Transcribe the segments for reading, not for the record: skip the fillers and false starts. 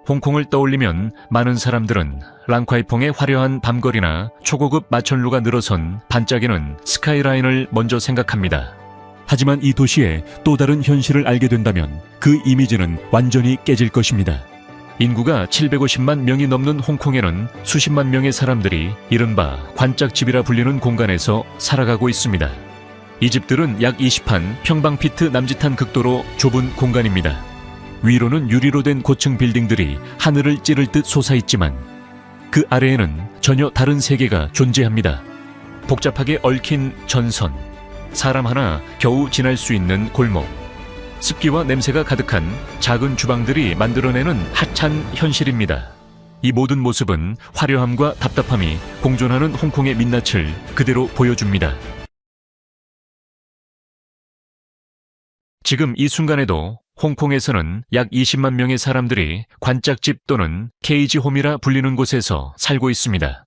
홍콩을 떠올리면 많은 사람들은 랑콰이퐁의 화려한 밤거리나 초고급 마천루가 늘어선 반짝이는 스카이라인을 먼저 생각합니다. 하지만 이 도시의 또 다른 현실을 알게 된다면 그 이미지는 완전히 깨질 것입니다. 인구가 750만 명이 넘는 홍콩에는 수십만 명의 사람들이 이른바 관짝집이라 불리는 공간에서 살아가고 있습니다. 이 집들은 약 20한 평방피트 남짓한 극도로 좁은 공간입니다. 위로는 유리로 된 고층 빌딩들이 하늘을 찌를 듯 솟아있지만 그 아래에는 전혀 다른 세계가 존재합니다. 복잡하게 얽힌 전선, 사람 하나 겨우 지날 수 있는 골목, 습기와 냄새가 가득한 작은 주방들이 만들어내는 하찮은 현실입니다. 이 모든 모습은 화려함과 답답함이 공존하는 홍콩의 민낯을 그대로 보여줍니다. 지금 이 순간에도 홍콩에서는 약 20만 명의 사람들이 관짝집 또는 케이지홈이라 불리는 곳에서 살고 있습니다.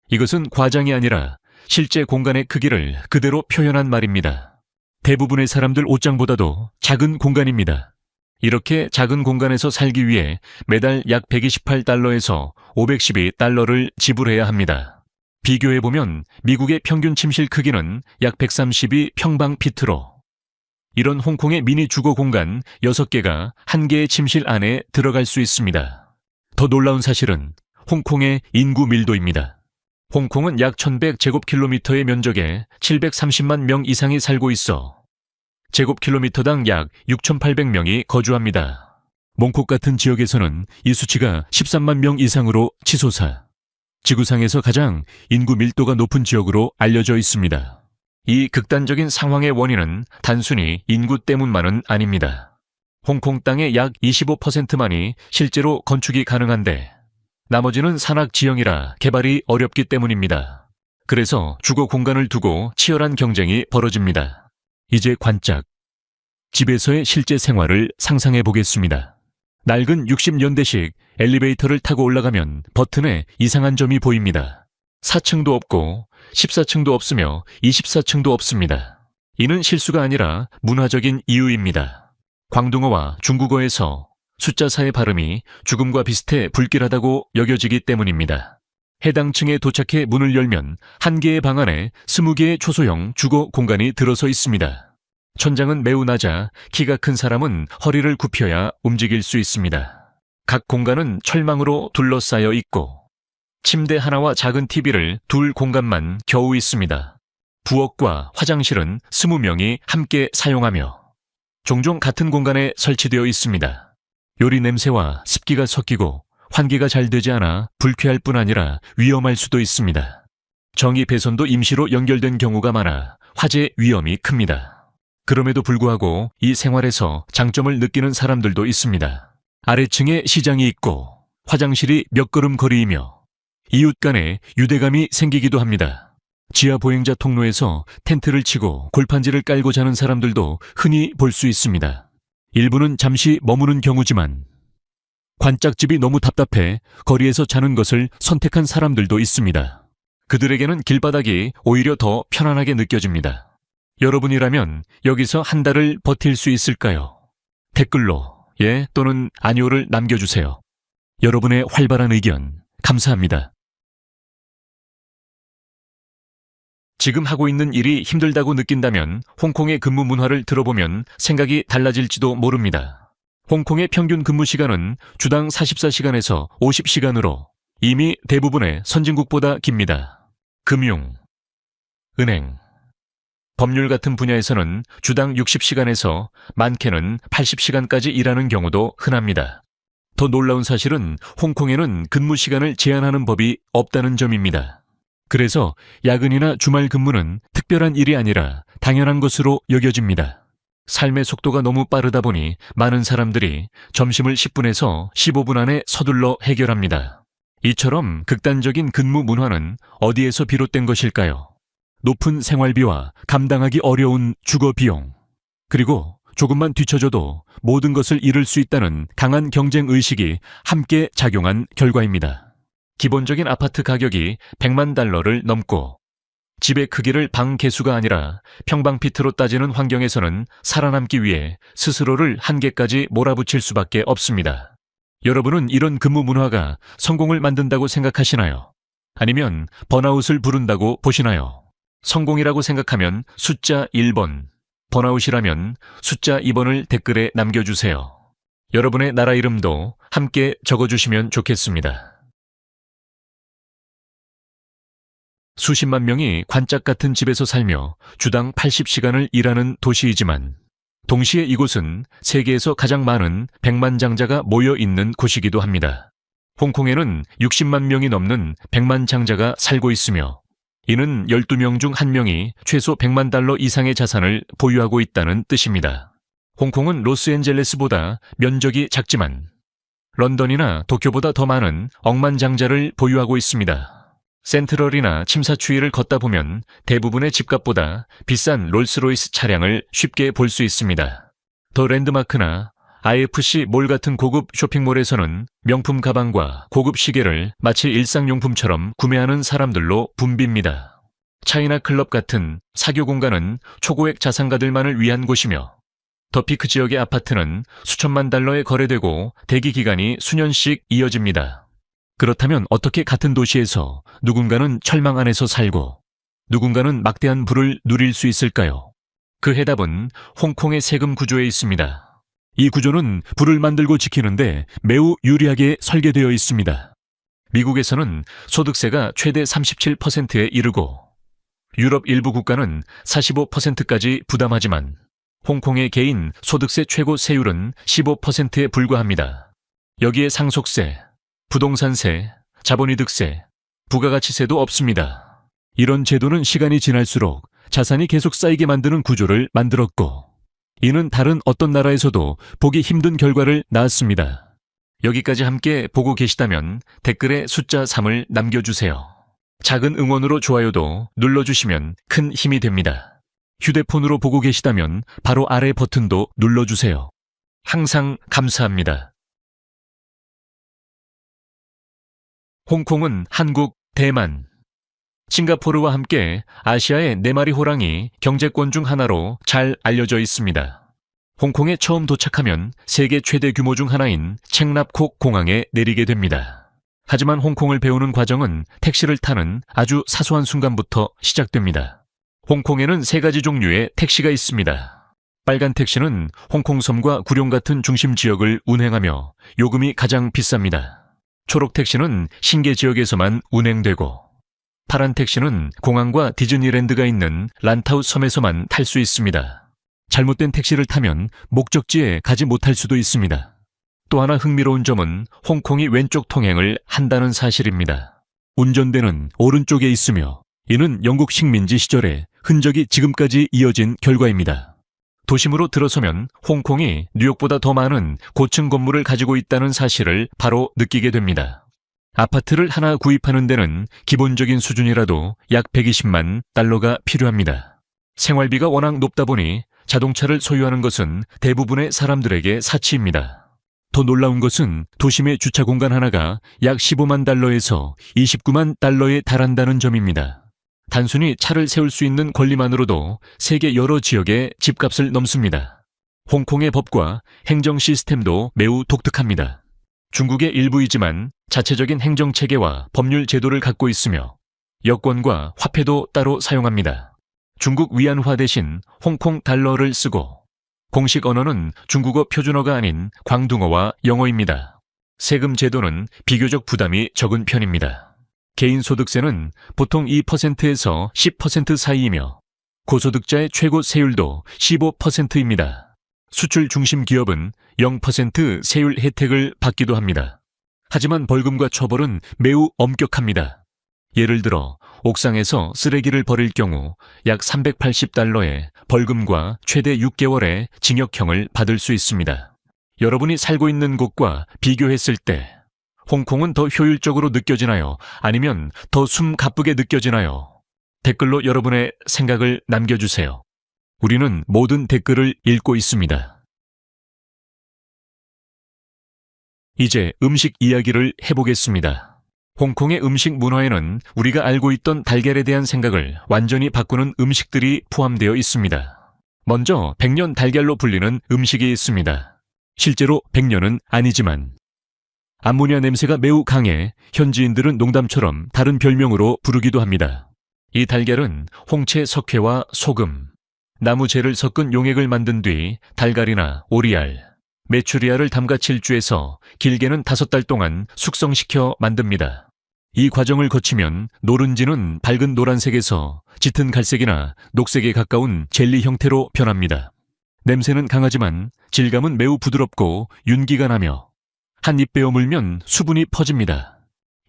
이것은 과장이 아니라 실제 공간의 크기를 그대로 표현한 말입니다. 대부분의 사람들 옷장보다도 작은 공간입니다. 이렇게 작은 공간에서 살기 위해 매달 약 128달러에서 512달러를 지불해야 합니다. 비교해보면 미국의 평균 침실 크기는 약 132평방피트로 이런 홍콩의 미니 주거 공간 6개가 한 개의 침실 안에 들어갈 수 있습니다. 더 놀라운 사실은 홍콩의 인구 밀도입니다. 홍콩은 약 1100제곱킬로미터의 면적에 730만 명 이상이 살고 있어 제곱킬로미터당 약 6,800명이 거주합니다. 몽콕 같은 지역에서는 이 수치가 13만 명 이상으로 치솟아 지구상에서 가장 인구 밀도가 높은 지역으로 알려져 있습니다. 이 극단적인 상황의 원인은 단순히 인구 때문만은 아닙니다. 홍콩 땅의 약 25%만이 실제로 건축이 가능한데 나머지는 산악 지형이라 개발이 어렵기 때문입니다. 그래서 주거 공간을 두고 치열한 경쟁이 벌어집니다. 이제 관짝, 집에서의 실제 생활을 상상해 보겠습니다. 낡은 60년대식 엘리베이터를 타고 올라가면 버튼에 이상한 점이 보입니다. 4층도 없고 14층도 없으며 24층도 없습니다. 이는 실수가 아니라 문화적인 이유입니다. 광둥어와 중국어에서 숫자사의 발음이 죽음과 비슷해 불길하다고 여겨지기 때문입니다. 해당 층에 도착해 문을 열면 한 개의 방 안에 20개의 초소형 주거 공간이 들어서 있습니다. 천장은 매우 낮아 키가 큰 사람은 허리를 굽혀야 움직일 수 있습니다. 각 공간은 철망으로 둘러싸여 있고 침대 하나와 작은 TV를 둘 공간만 겨우 있습니다. 부엌과 화장실은 20명이 함께 사용하며 종종 같은 공간에 설치되어 있습니다. 요리 냄새와 습기가 섞이고 환기가 잘 되지 않아 불쾌할 뿐 아니라 위험할 수도 있습니다. 전기 배선도 임시로 연결된 경우가 많아 화재 위험이 큽니다. 그럼에도 불구하고 이 생활에서 장점을 느끼는 사람들도 있습니다. 아래층에 시장이 있고 화장실이 몇 걸음 거리이며 이웃 간에 유대감이 생기기도 합니다. 지하 보행자 통로에서 텐트를 치고 골판지를 깔고 자는 사람들도 흔히 볼 수 있습니다. 일부는 잠시 머무는 경우지만 관짝집이 너무 답답해 거리에서 자는 것을 선택한 사람들도 있습니다. 그들에게는 길바닥이 오히려 더 편안하게 느껴집니다. 여러분이라면 여기서 한 달을 버틸 수 있을까요? 댓글로 예 또는 아니오를 남겨주세요. 여러분의 활발한 의견 감사합니다. 지금 하고 있는 일이 힘들다고 느낀다면 홍콩의 근무 문화를 들어보면 생각이 달라질지도 모릅니다. 홍콩의 평균 근무 시간은 주당 44시간에서 50시간으로 이미 대부분의 선진국보다 깁니다. 금융, 은행, 법률 같은 분야에서는 주당 60시간에서 많게는 80시간까지 일하는 경우도 흔합니다. 더 놀라운 사실은 홍콩에는 근무 시간을 제한하는 법이 없다는 점입니다. 그래서 야근이나 주말 근무는 특별한 일이 아니라 당연한 것으로 여겨집니다. 삶의 속도가 너무 빠르다 보니 많은 사람들이 점심을 10분에서 15분 안에 서둘러 해결합니다. 이처럼 극단적인 근무 문화는 어디에서 비롯된 것일까요? 높은 생활비와 감당하기 어려운 주거 비용, 그리고 조금만 뒤처져도 모든 것을 잃을 수 있다는 강한 경쟁 의식이 함께 작용한 결과입니다. 기본적인 아파트 가격이 100만 달러를 넘고 집의 크기를 방 개수가 아니라 평방피트로 따지는 환경에서는 살아남기 위해 스스로를 한계까지 몰아붙일 수밖에 없습니다. 여러분은 이런 근무 문화가 성공을 만든다고 생각하시나요? 아니면 번아웃을 부른다고 보시나요? 성공이라고 생각하면 숫자 1번, 번아웃이라면 숫자 2번을 댓글에 남겨주세요. 여러분의 나라 이름도 함께 적어주시면 좋겠습니다. 수십만 명이 관짝 같은 집에서 살며 주당 80시간을 일하는 도시이지만 동시에 이곳은 세계에서 가장 많은 백만장자가 모여 있는 곳이기도 합니다. 홍콩에는 60만 명이 넘는 백만장자가 살고 있으며 이는 12명 중 1명이 최소 100만 달러 이상의 자산을 보유하고 있다는 뜻입니다. 홍콩은 로스앤젤레스보다 면적이 작지만 런던이나 도쿄보다 더 많은 억만장자를 보유하고 있습니다. 센트럴이나 침사추이를 걷다 보면 대부분의 집값보다 비싼 롤스로이스 차량을 쉽게 볼 수 있습니다. 더 랜드마크나 IFC 몰 같은 고급 쇼핑몰에서는 명품 가방과 고급 시계를 마치 일상용품처럼 구매하는 사람들로 붐빕니다. 차이나 클럽 같은 사교 공간은 초고액 자산가들만을 위한 곳이며 더 피크 지역의 아파트는 수천만 달러에 거래되고 대기 기간이 수년씩 이어집니다. 그렇다면 어떻게 같은 도시에서 누군가는 철망 안에서 살고 누군가는 막대한 부를 누릴 수 있을까요? 그 해답은 홍콩의 세금 구조에 있습니다. 이 구조는 부를 만들고 지키는데 매우 유리하게 설계되어 있습니다. 미국에서는 소득세가 최대 37%에 이르고 유럽 일부 국가는 45%까지 부담하지만 홍콩의 개인 소득세 최고 세율은 15%에 불과합니다. 여기에 상속세, 부동산세, 자본이득세, 부가가치세도 없습니다. 이런 제도는 시간이 지날수록 자산이 계속 쌓이게 만드는 구조를 만들었고 이는 다른 어떤 나라에서도 보기 힘든 결과를 낳았습니다. 여기까지 함께 보고 계시다면 댓글에 숫자 3을 남겨주세요. 작은 응원으로 좋아요도 눌러주시면 큰 힘이 됩니다. 휴대폰으로 보고 계시다면 바로 아래 버튼도 눌러주세요. 항상 감사합니다. 홍콩은 한국, 대만, 싱가포르와 함께 아시아의 4마리 호랑이 경제권 중 하나로 잘 알려져 있습니다. 홍콩에 처음 도착하면 세계 최대 규모 중 하나인 첵납콕 공항에 내리게 됩니다. 하지만 홍콩을 배우는 과정은 택시를 타는 아주 사소한 순간부터 시작됩니다. 홍콩에는 3가지 종류의 택시가 있습니다. 빨간 택시는 홍콩 섬과 구룡 같은 중심 지역을 운행하며 요금이 가장 비쌉니다. 초록 택시는 신계 지역에서만 운행되고 파란 택시는 공항과 디즈니랜드가 있는 란타우 섬에서만 탈 수 있습니다. 잘못된 택시를 타면 목적지에 가지 못할 수도 있습니다. 또 하나 흥미로운 점은 홍콩이 왼쪽 통행을 한다는 사실입니다. 운전대는 오른쪽에 있으며 이는 영국 식민지 시절에 흔적이 지금까지 이어진 결과입니다. 도심으로 들어서면 홍콩이 뉴욕보다 더 많은 고층 건물을 가지고 있다는 사실을 바로 느끼게 됩니다. 아파트를 하나 구입하는 데는 기본적인 수준이라도 약 120만 달러가 필요합니다. 생활비가 워낙 높다 보니 자동차를 소유하는 것은 대부분의 사람들에게 사치입니다. 더 놀라운 것은 도심의 주차 공간 하나가 약 15만 달러에서 29만 달러에 달한다는 점입니다. 단순히 차를 세울 수 있는 권리만으로도 세계 여러 지역의 집값을 넘습니다. 홍콩의 법과 행정 시스템도 매우 독특합니다. 중국의 일부이지만 자체적인 행정체계와 법률 제도를 갖고 있으며 여권과 화폐도 따로 사용합니다. 중국 위안화 대신 홍콩 달러를 쓰고 공식 언어는 중국어 표준어가 아닌 광둥어와 영어입니다. 세금 제도는 비교적 부담이 적은 편입니다. 개인소득세는 보통 2%에서 10% 사이이며 고소득자의 최고 세율도 15%입니다. 수출 중심 기업은 0% 세율 혜택을 받기도 합니다. 하지만 벌금과 처벌은 매우 엄격합니다. 예를 들어 옥상에서 쓰레기를 버릴 경우 약 380달러의 벌금과 최대 6개월의 징역형을 받을 수 있습니다. 여러분이 살고 있는 곳과 비교했을 때 홍콩은 더 효율적으로 느껴지나요? 아니면 더 숨가쁘게 느껴지나요? 댓글로 여러분의 생각을 남겨주세요. 우리는 모든 댓글을 읽고 있습니다. 이제 음식 이야기를 해보겠습니다. 홍콩의 음식 문화에는 우리가 알고 있던 달걀에 대한 생각을 완전히 바꾸는 음식들이 포함되어 있습니다. 먼저 100년 달걀로 불리는 음식이 있습니다. 실제로 100년은 아니지만 암모니아 냄새가 매우 강해 현지인들은 농담처럼 다른 별명으로 부르기도 합니다. 이 달걀은 홍채 석회와 소금, 나무재를 섞은 용액을 만든 뒤 달걀이나 오리알, 메추리알을 담가 질주해서 길게는 5달 동안 숙성시켜 만듭니다. 이 과정을 거치면 노른지는 밝은 노란색에서 짙은 갈색이나 녹색에 가까운 젤리 형태로 변합니다. 냄새는 강하지만 질감은 매우 부드럽고 윤기가 나며 한 입 베어 물면 수분이 퍼집니다.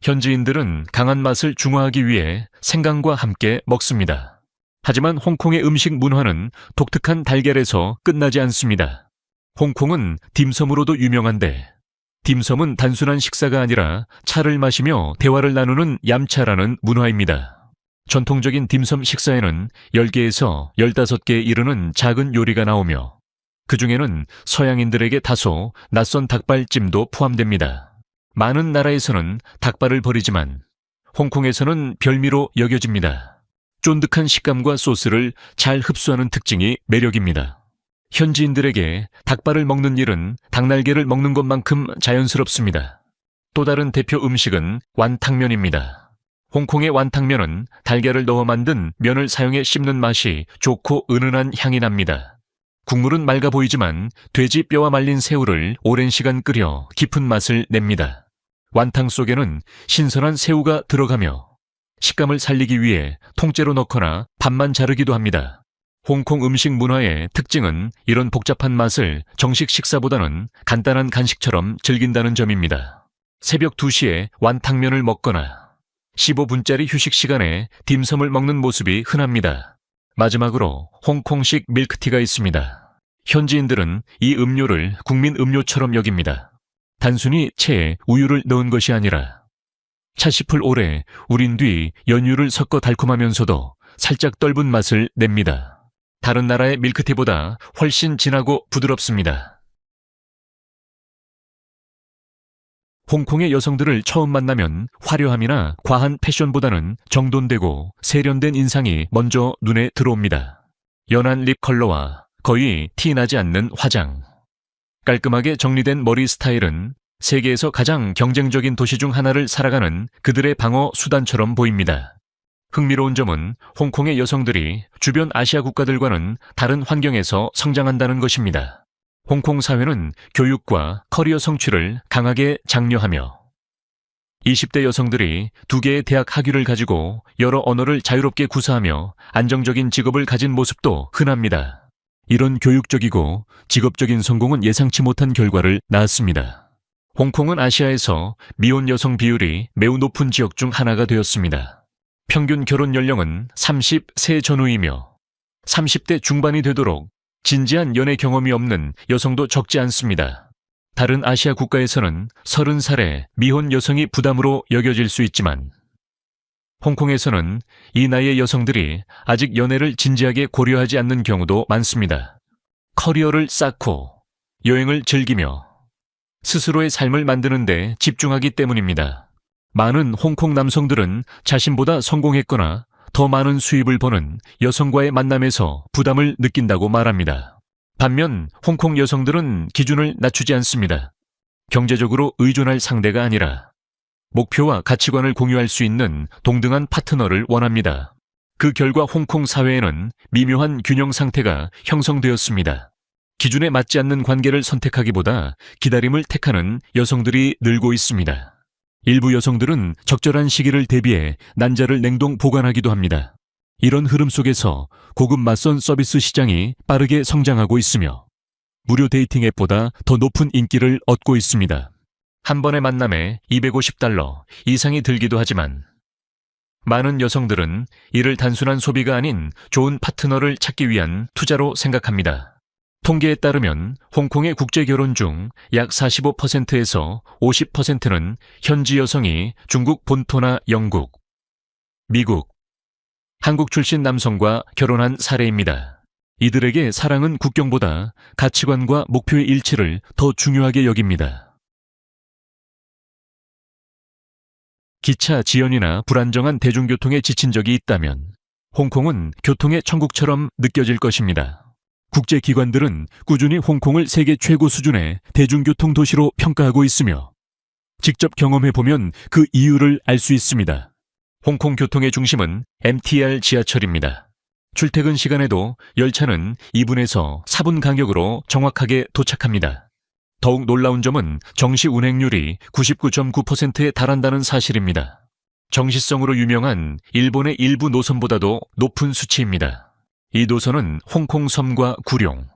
현지인들은 강한 맛을 중화하기 위해 생강과 함께 먹습니다. 하지만 홍콩의 음식 문화는 독특한 달걀에서 끝나지 않습니다. 홍콩은 딤섬으로도 유명한데 딤섬은 단순한 식사가 아니라 차를 마시며 대화를 나누는 얌차라는 문화입니다. 전통적인 딤섬 식사에는 10개에서 15개에 이르는 작은 요리가 나오며 그 중에는 서양인들에게 다소 낯선 닭발찜도 포함됩니다. 많은 나라에서는 닭발을 버리지만 홍콩에서는 별미로 여겨집니다. 쫀득한 식감과 소스를 잘 흡수하는 특징이 매력입니다. 현지인들에게 닭발을 먹는 일은 닭날개를 먹는 것만큼 자연스럽습니다. 또 다른 대표 음식은 완탕면입니다. 홍콩의 완탕면은 달걀을 넣어 만든 면을 사용해 씹는 맛이 좋고 은은한 향이 납니다. 국물은 맑아 보이지만 돼지 뼈와 말린 새우를 오랜 시간 끓여 깊은 맛을 냅니다. 완탕 속에는 신선한 새우가 들어가며 식감을 살리기 위해 통째로 넣거나 반만 자르기도 합니다. 홍콩 음식 문화의 특징은 이런 복잡한 맛을 정식 식사보다는 간단한 간식처럼 즐긴다는 점입니다. 새벽 2시에 완탕면을 먹거나 15분짜리 휴식 시간에 딤섬을 먹는 모습이 흔합니다. 마지막으로 홍콩식 밀크티가 있습니다. 현지인들은 이 음료를 국민 음료처럼 여깁니다. 단순히 체에 우유를 넣은 것이 아니라 차잎을 오래 우린 뒤 연유를 섞어 달콤하면서도 살짝 떫은 맛을 냅니다. 다른 나라의 밀크티보다 훨씬 진하고 부드럽습니다. 홍콩의 여성들을 처음 만나면 화려함이나 과한 패션보다는 정돈되고 세련된 인상이 먼저 눈에 들어옵니다. 연한 립 컬러와 거의 티 나지 않는 화장, 깔끔하게 정리된 머리 스타일은 세계에서 가장 경쟁적인 도시 중 하나를 살아가는 그들의 방어 수단처럼 보입니다. 흥미로운 점은 홍콩의 여성들이 주변 아시아 국가들과는 다른 환경에서 성장한다는 것입니다. 홍콩 사회는 교육과 커리어 성취를 강하게 장려하며 20대 여성들이 2개의 대학 학위를 가지고 여러 언어를 자유롭게 구사하며 안정적인 직업을 가진 모습도 흔합니다. 이런 교육적이고 직업적인 성공은 예상치 못한 결과를 낳았습니다. 홍콩은 아시아에서 미혼 여성 비율이 매우 높은 지역 중 하나가 되었습니다. 평균 결혼 연령은 30세 전후이며 30대 중반이 되도록 진지한 연애 경험이 없는 여성도 적지 않습니다. 다른 아시아 국가에서는 30살의 미혼 여성이 부담으로 여겨질 수 있지만 홍콩에서는 이 나이의 여성들이 아직 연애를 진지하게 고려하지 않는 경우도 많습니다. 커리어를 쌓고 여행을 즐기며 스스로의 삶을 만드는 데 집중하기 때문입니다. 많은 홍콩 남성들은 자신보다 성공했거나 더 많은 수입을 버는 여성과의 만남에서 부담을 느낀다고 말합니다. 반면 홍콩 여성들은 기준을 낮추지 않습니다. 경제적으로 의존할 상대가 아니라 목표와 가치관을 공유할 수 있는 동등한 파트너를 원합니다. 그 결과 홍콩 사회에는 미묘한 균형 상태가 형성되었습니다. 기준에 맞지 않는 관계를 선택하기보다 기다림을 택하는 여성들이 늘고 있습니다. 일부 여성들은 적절한 시기를 대비해 난자를 냉동 보관하기도 합니다. 이런 흐름 속에서 고급 맞선 서비스 시장이 빠르게 성장하고 있으며 무료 데이팅 앱보다 더 높은 인기를 얻고 있습니다. 한 번의 만남에 $250 이상이 들기도 하지만 많은 여성들은 이를 단순한 소비가 아닌 좋은 파트너를 찾기 위한 투자로 생각합니다. 통계에 따르면 홍콩의 국제 결혼 중 약 45%에서 50%는 현지 여성이 중국 본토나 영국, 미국, 한국 출신 남성과 결혼한 사례입니다. 이들에게 사랑은 국경보다 가치관과 목표의 일치를 더 중요하게 여깁니다. 기차 지연이나 불안정한 대중교통에 지친 적이 있다면 홍콩은 교통의 천국처럼 느껴질 것입니다. 국제기관들은 꾸준히 홍콩을 세계 최고 수준의 대중교통 도시로 평가하고 있으며 직접 경험해보면 그 이유를 알 수 있습니다. 홍콩 교통의 중심은 MTR 지하철입니다. 출퇴근 시간에도 열차는 2분에서 4분 간격으로 정확하게 도착합니다. 더욱 놀라운 점은 정시 운행률이 99.9%에 달한다는 사실입니다. 정시성으로 유명한 일본의 일부 노선보다도 높은 수치입니다. 이 노선은 홍콩 섬과 구룡,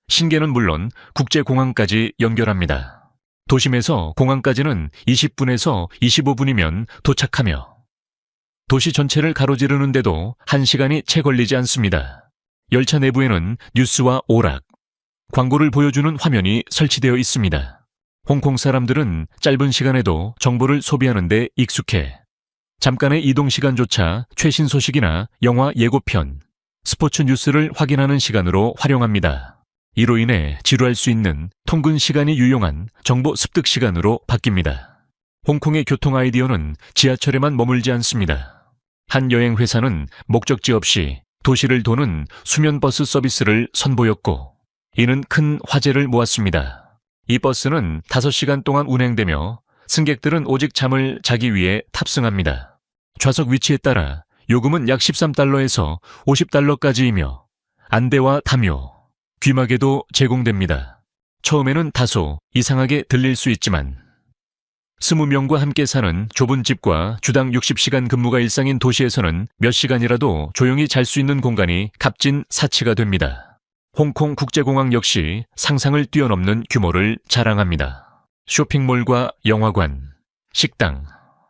신계는 물론 국제공항까지 연결합니다. 도심에서 공항까지는 20분에서 25분이면 도착하며 도시 전체를 가로지르는데도 1시간이 채 걸리지 않습니다. 열차 내부에는 뉴스와 오락, 광고를 보여주는 화면이 설치되어 있습니다. 홍콩 사람들은 짧은 시간에도 정보를 소비하는 데 익숙해 잠깐의 이동 시간조차 최신 소식이나 영화 예고편, 스포츠 뉴스를 확인하는 시간으로 활용합니다. 이로 인해 지루할 수 있는 통근 시간이 유용한 정보 습득 시간으로 바뀝니다. 홍콩의 교통 아이디어는 지하철에만 머물지 않습니다. 한 여행회사는 목적지 없이 도시를 도는 수면버스 서비스를 선보였고 이는 큰 화제를 모았습니다. 이 버스는 5시간 동안 운행되며 승객들은 오직 잠을 자기 위해 탑승합니다. 좌석 위치에 따라 요금은 약 13달러에서 50달러까지이며 안대와 담요, 귀마개도 제공됩니다. 처음에는 다소 이상하게 들릴 수 있지만 20명과 함께 사는 좁은 집과 주당 60시간 근무가 일상인 도시에서는 몇 시간이라도 조용히 잘 수 있는 공간이 값진 사치가 됩니다. 홍콩 국제공항 역시 상상을 뛰어넘는 규모를 자랑합니다. 쇼핑몰과 영화관, 식당,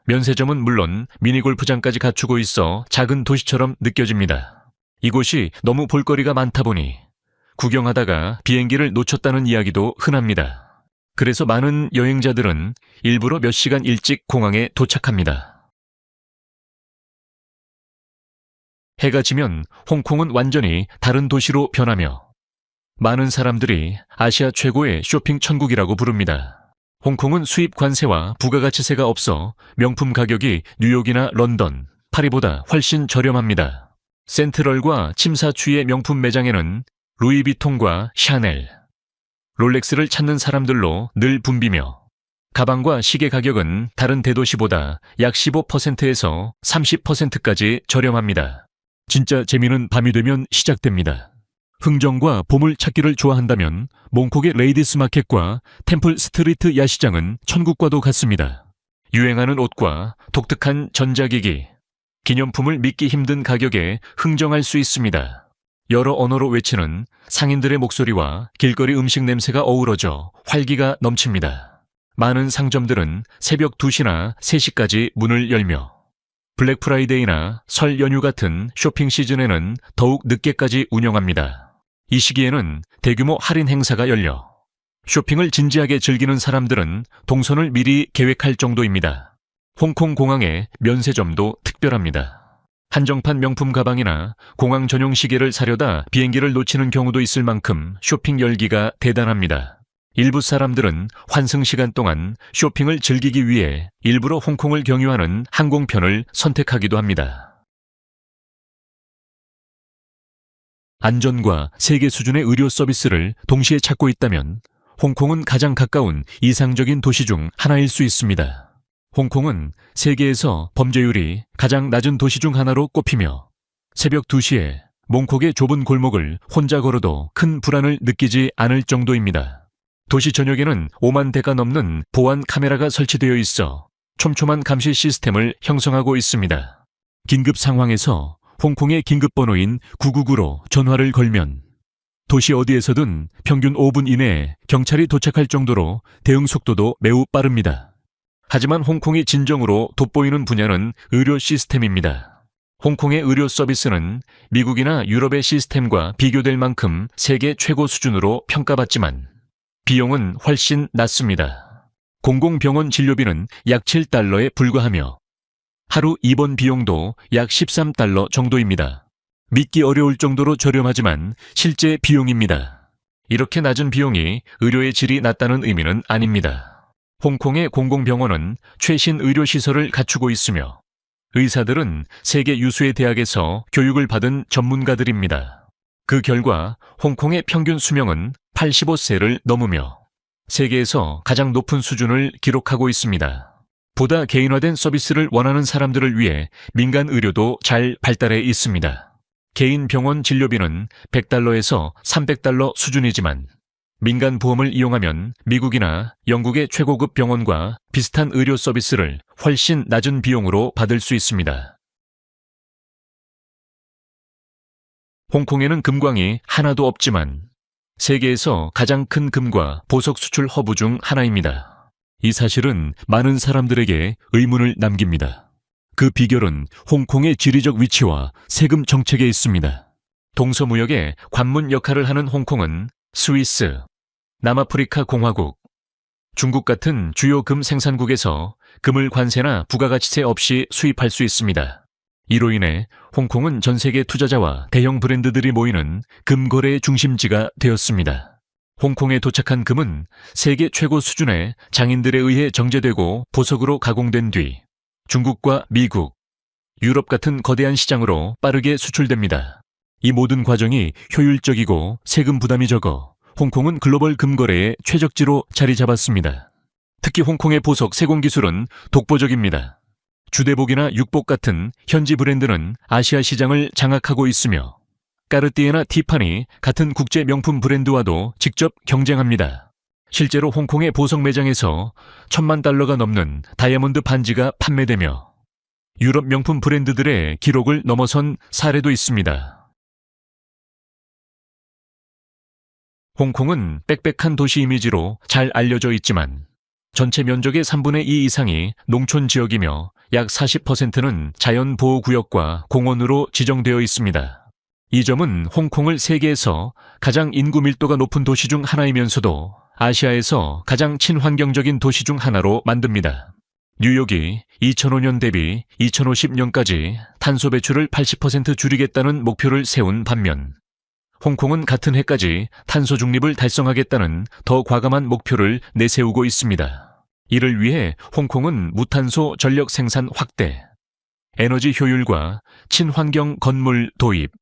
면세점은 물론 미니골프장까지 갖추고 있어 작은 도시처럼 느껴집니다. 이곳이 너무 볼거리가 많다 보니 구경하다가 비행기를 놓쳤다는 이야기도 흔합니다. 그래서 많은 여행자들은 일부러 몇 시간 일찍 공항에 도착합니다. 해가 지면 홍콩은 완전히 다른 도시로 변하며 많은 사람들이 아시아 최고의 쇼핑 천국이라고 부릅니다. 홍콩은 수입 관세와 부가가치세가 없어 명품 가격이 뉴욕이나 런던, 파리보다 훨씬 저렴합니다. 센트럴과 침사추이의 명품 매장에는 루이비통과 샤넬, 롤렉스를 찾는 사람들로 늘 붐비며 가방과 시계 가격은 다른 대도시보다 약 15%에서 30%까지 저렴합니다. 진짜 재미는 밤이 되면 시작됩니다. 흥정과 보물 찾기를 좋아한다면 몽콕의 레이디스 마켓과 템플 스트리트 야시장은 천국과도 같습니다. 유행하는 옷과 독특한 전자기기, 기념품을 믿기 힘든 가격에 흥정할 수 있습니다. 여러 언어로 외치는 상인들의 목소리와 길거리 음식 냄새가 어우러져 활기가 넘칩니다. 많은 상점들은 새벽 2시나 3시까지 문을 열며 블랙 프라이데이나 설 연휴 같은 쇼핑 시즌에는 더욱 늦게까지 운영합니다. 이 시기에는 대규모 할인 행사가 열려 쇼핑을 진지하게 즐기는 사람들은 동선을 미리 계획할 정도입니다. 홍콩 공항의 면세점도 특별합니다. 한정판 명품 가방이나 공항 전용 시계를 사려다 비행기를 놓치는 경우도 있을 만큼 쇼핑 열기가 대단합니다. 일부 사람들은 환승 시간 동안 쇼핑을 즐기기 위해 일부러 홍콩을 경유하는 항공편을 선택하기도 합니다. 안전과 세계 수준의 의료 서비스를 동시에 찾고 있다면 홍콩은 가장 가까운 이상적인 도시 중 하나일 수 있습니다. 홍콩은 세계에서 범죄율이 가장 낮은 도시 중 하나로 꼽히며 새벽 2시에 몽콕의 좁은 골목을 혼자 걸어도 큰 불안을 느끼지 않을 정도입니다. 도시 전역에는 5만 대가 넘는 보안 카메라가 설치되어 있어 촘촘한 감시 시스템을 형성하고 있습니다. 긴급 상황에서 홍콩의 긴급번호인 999로 전화를 걸면 도시 어디에서든 평균 5분 이내에 경찰이 도착할 정도로 대응 속도도 매우 빠릅니다. 하지만 홍콩이 진정으로 돋보이는 분야는 의료 시스템입니다. 홍콩의 의료 서비스는 미국이나 유럽의 시스템과 비교될 만큼 세계 최고 수준으로 평가받지만 비용은 훨씬 낮습니다. 공공병원 진료비는 약 7달러에 불과하며 하루 입원 비용도 약 13달러 정도입니다. 믿기 어려울 정도로 저렴하지만 실제 비용입니다. 이렇게 낮은 비용이 의료의 질이 낮다는 의미는 아닙니다. 홍콩의 공공병원은 최신 의료시설을 갖추고 있으며 의사들은 세계 유수의 대학에서 교육을 받은 전문가들입니다. 그 결과 홍콩의 평균 수명은 85세를 넘으며 세계에서 가장 높은 수준을 기록하고 있습니다. 보다 개인화된 서비스를 원하는 사람들을 위해 민간 의료도 잘 발달해 있습니다. 개인 병원 진료비는 $100에서 $300 수준이지만 민간 보험을 이용하면 미국이나 영국의 최고급 병원과 비슷한 의료 서비스를 훨씬 낮은 비용으로 받을 수 있습니다. 홍콩에는 금광이 하나도 없지만 세계에서 가장 큰 금과 보석 수출 허브 중 하나입니다. 이 사실은 많은 사람들에게 의문을 남깁니다. 그 비결은 홍콩의 지리적 위치와 세금 정책에 있습니다. 동서무역의 관문 역할을 하는 홍콩은 스위스, 남아프리카 공화국, 중국 같은 주요 금 생산국에서 금을 관세나 부가가치세 없이 수입할 수 있습니다. 이로 인해 홍콩은 전 세계 투자자와 대형 브랜드들이 모이는 금 거래의 중심지가 되었습니다. 홍콩에 도착한 금은 세계 최고 수준의 장인들에 의해 정제되고 보석으로 가공된 뒤 중국과 미국, 유럽 같은 거대한 시장으로 빠르게 수출됩니다. 이 모든 과정이 효율적이고 세금 부담이 적어 홍콩은 글로벌 금 거래의 최적지로 자리 잡았습니다. 특히 홍콩의 보석 세공 기술은 독보적입니다. 주대복이나 육복 같은 현지 브랜드는 아시아 시장을 장악하고 있으며 까르띠에나 티파니 같은 국제 명품 브랜드와도 직접 경쟁합니다. 실제로 홍콩의 보석 매장에서 $10,000가 넘는 다이아몬드 반지가 판매되며 유럽 명품 브랜드들의 기록을 넘어선 사례도 있습니다. 홍콩은 빽빽한 도시 이미지로 잘 알려져 있지만 전체 면적의 3분의 2 이상이 농촌 지역이며 약 40%는 자연보호구역과 공원으로 지정되어 있습니다. 이 점은 홍콩을 세계에서 가장 인구 밀도가 높은 도시 중 하나이면서도 아시아에서 가장 친환경적인 도시 중 하나로 만듭니다. 뉴욕이 2005년 대비 2050년까지 탄소 배출을 80% 줄이겠다는 목표를 세운 반면 홍콩은 같은 해까지 탄소 중립을 달성하겠다는 더 과감한 목표를 내세우고 있습니다. 이를 위해 홍콩은 무탄소 전력 생산 확대, 에너지 효율과 친환경 건물 도입,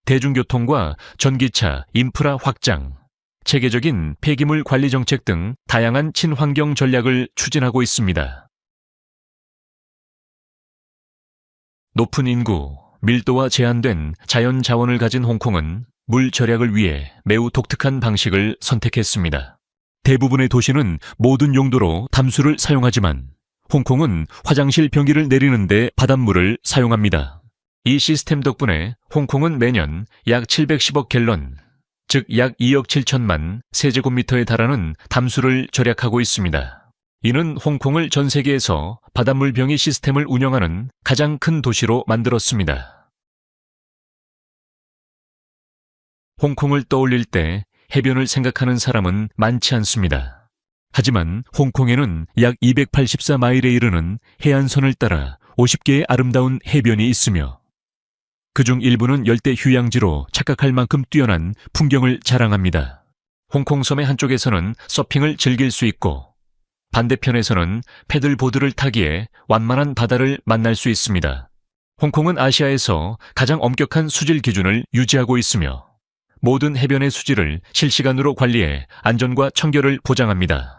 대중교통과 전기차 인프라 확장, 체계적인 폐기물 관리 정책 등 다양한 친환경 전략을 추진하고 있습니다. 높은 인구, 밀도와 제한된 자연 자원을 가진 홍콩은 물 절약을 위해 매우 독특한 방식을 선택했습니다. 대부분의 도시는 모든 용도로 담수를 사용하지만 홍콩은 화장실 변기를 내리는데 바닷물을 사용합니다. 이 시스템 덕분에 홍콩은 매년 약 710억 갤런, 즉 약 2억 7천만 세제곱미터에 달하는 담수를 절약하고 있습니다. 이는 홍콩을 전 세계에서 바닷물 병이 시스템을 운영하는 가장 큰 도시로 만들었습니다. 홍콩을 떠올릴 때 해변을 생각하는 사람은 많지 않습니다. 하지만 홍콩에는 약 284마일에 이르는 해안선을 따라 50개의 아름다운 해변이 있으며 그중 일부는 열대 휴양지로 착각할 만큼 뛰어난 풍경을 자랑합니다. 홍콩 섬의 한쪽에서는 서핑을 즐길 수 있고 반대편에서는 패들보드를 타기에 완만한 바다를 만날 수 있습니다. 홍콩은 아시아에서 가장 엄격한 수질 기준을 유지하고 있으며 모든 해변의 수질을 실시간으로 관리해 안전과 청결을 보장합니다.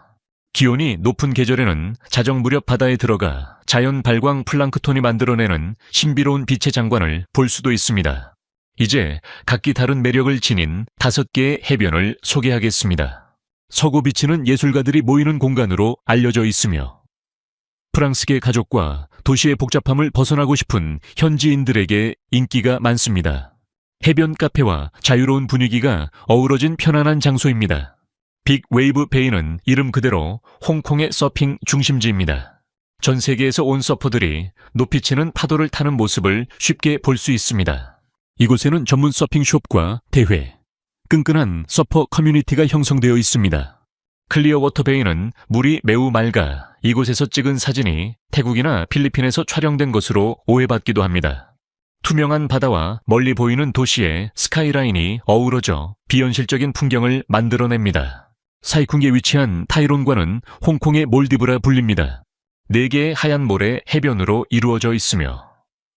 기온이 높은 계절에는 자정 무렵 바다에 들어가 자연 발광 플랑크톤이 만들어내는 신비로운 빛의 장관을 볼 수도 있습니다. 이제 각기 다른 매력을 지닌 5개의 해변을 소개하겠습니다. 서구 비치는 예술가들이 모이는 공간으로 알려져 있으며 프랑스계 가족과 도시의 복잡함을 벗어나고 싶은 현지인들에게 인기가 많습니다. 해변 카페와 자유로운 분위기가 어우러진 편안한 장소입니다. 빅 웨이브 베이는 이름 그대로 홍콩의 서핑 중심지입니다. 전 세계에서 온 서퍼들이 높이치는 파도를 타는 모습을 쉽게 볼 수 있습니다. 이곳에는 전문 서핑 숍과 대회, 끈끈한 서퍼 커뮤니티가 형성되어 있습니다. 클리어워터 베이는 물이 매우 맑아 이곳에서 찍은 사진이 태국이나 필리핀에서 촬영된 것으로 오해받기도 합니다. 투명한 바다와 멀리 보이는 도시의 스카이라인이 어우러져 비현실적인 풍경을 만들어냅니다. 사이쿵에 위치한 타이론과는 홍콩의 몰디브라 불립니다. 4개의 하얀 모래 해변으로 이루어져 있으며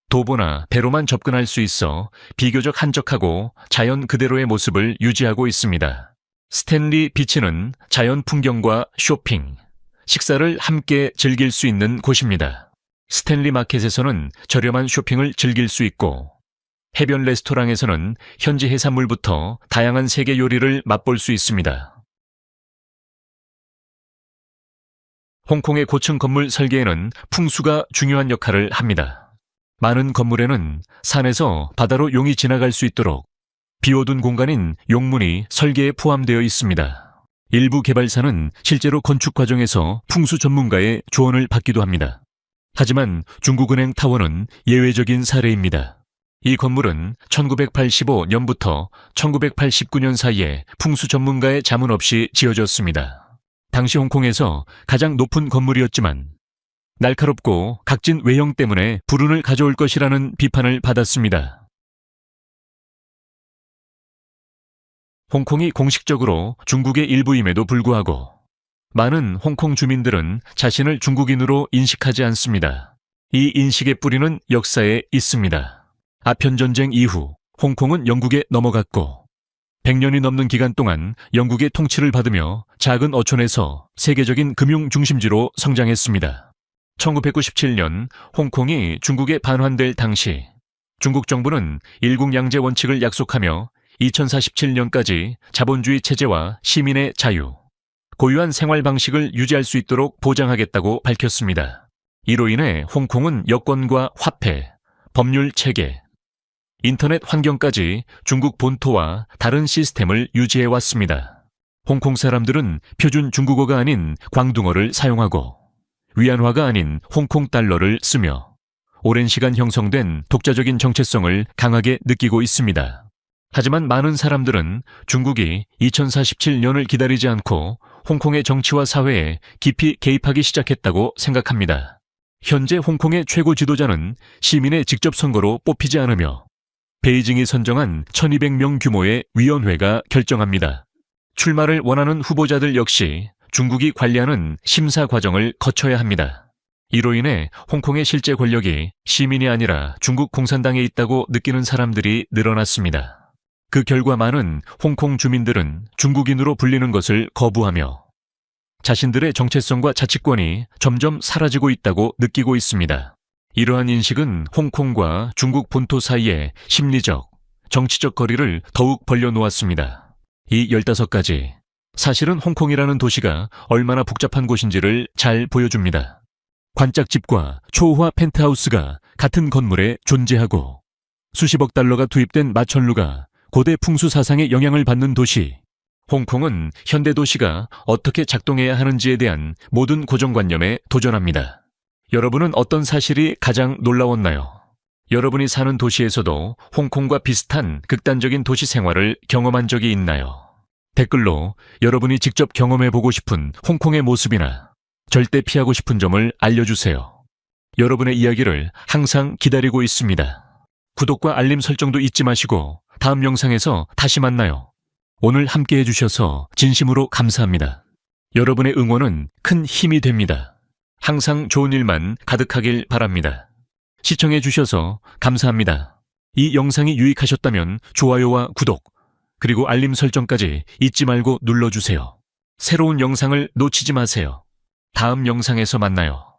도보나 배로만 접근할 수 있어 비교적 한적하고 자연 그대로의 모습을 유지하고 있습니다. 스탠리 비치는 자연 풍경과 쇼핑, 식사를 함께 즐길 수 있는 곳입니다. 스탠리 마켓에서는 저렴한 쇼핑을 즐길 수 있고, 해변 레스토랑에서는 현지 해산물부터 다양한 세계 요리를 맛볼 수 있습니다. 홍콩의 고층 건물 설계에는 풍수가 중요한 역할을 합니다. 많은 건물에는 산에서 바다로 용이 지나갈 수 있도록 비워둔 공간인 용문이 설계에 포함되어 있습니다. 일부 개발사는 실제로 건축 과정에서 풍수 전문가의 조언을 받기도 합니다. 하지만 중국은행 타워는 예외적인 사례입니다. 이 건물은 1985년부터 1989년 사이에 풍수 전문가의 자문 없이 지어졌습니다. 당시 홍콩에서 가장 높은 건물이었지만 날카롭고 각진 외형 때문에 불운을 가져올 것이라는 비판을 받았습니다. 홍콩이 공식적으로 중국의 일부임에도 불구하고 많은 홍콩 주민들은 자신을 중국인으로 인식하지 않습니다. 이 인식의 뿌리는 역사에 있습니다. 아편전쟁 이후 홍콩은 영국에 넘어갔고 100년이 넘는 기간 동안 영국의 통치를 받으며 작은 어촌에서 세계적인 금융 중심지로 성장했습니다. 1997년 홍콩이 중국에 반환될 당시 중국 정부는 일국양제 원칙을 약속하며 2047년까지 자본주의 체제와 시민의 자유, 고유한 생활 방식을 유지할 수 있도록 보장하겠다고 밝혔습니다. 이로 인해 홍콩은 여권과 화폐, 법률 체계, 인터넷 환경까지 중국 본토와 다른 시스템을 유지해왔습니다. 홍콩 사람들은 표준 중국어가 아닌 광둥어를 사용하고 위안화가 아닌 홍콩 달러를 쓰며 오랜 시간 형성된 독자적인 정체성을 강하게 느끼고 있습니다. 하지만 많은 사람들은 중국이 2047년을 기다리지 않고 홍콩의 정치와 사회에 깊이 개입하기 시작했다고 생각합니다. 현재 홍콩의 최고 지도자는 시민의 직접 선거로 뽑히지 않으며 베이징이 선정한 1200명 규모의 위원회가 결정합니다. 출마를 원하는 후보자들 역시 중국이 관리하는 심사 과정을 거쳐야 합니다. 이로 인해 홍콩의 실제 권력이 시민이 아니라 중국 공산당에 있다고 느끼는 사람들이 늘어났습니다. 그 결과 많은 홍콩 주민들은 중국인으로 불리는 것을 거부하며 자신들의 정체성과 자치권이 점점 사라지고 있다고 느끼고 있습니다. 이러한 인식은 홍콩과 중국 본토 사이에 심리적, 정치적 거리를 더욱 벌려놓았습니다. 이 15가지, 사실은 홍콩이라는 도시가 얼마나 복잡한 곳인지를 잘 보여줍니다. 관짝집과 초호화 펜트하우스가 같은 건물에 존재하고 수십억 달러가 투입된 마천루가 고대 풍수 사상의 영향을 받는 도시, 홍콩은 현대 도시가 어떻게 작동해야 하는지에 대한 모든 고정관념에 도전합니다. 여러분은 어떤 사실이 가장 놀라웠나요? 여러분이 사는 도시에서도 홍콩과 비슷한 극단적인 도시 생활을 경험한 적이 있나요? 댓글로 여러분이 직접 경험해보고 싶은 홍콩의 모습이나 절대 피하고 싶은 점을 알려주세요. 여러분의 이야기를 항상 기다리고 있습니다. 구독과 알림 설정도 잊지 마시고 다음 영상에서 다시 만나요. 오늘 함께 해주셔서 진심으로 감사합니다. 여러분의 응원은 큰 힘이 됩니다. 항상 좋은 일만 가득하길 바랍니다. 시청해주셔서 감사합니다. 이 영상이 유익하셨다면 좋아요와 구독, 그리고 알림 설정까지 잊지 말고 눌러주세요. 새로운 영상을 놓치지 마세요. 다음 영상에서 만나요.